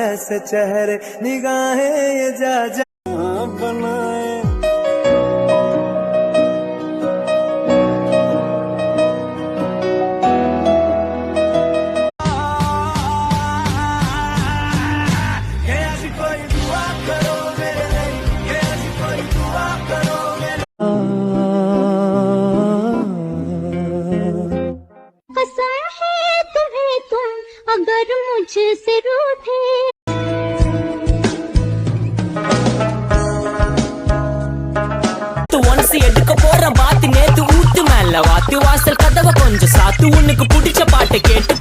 ऐसे चेहरे निगाहें ये जा बनाए। अगर मुझसे रूठे ஒன்ஸ் எடுக்க போற பாத்து நேத்து ஊத்து மேல வாத்து வாசல் கதவை கொஞ்சம் சாத்து உனக்கு பிடிச்ச பாட்டை கேட்டு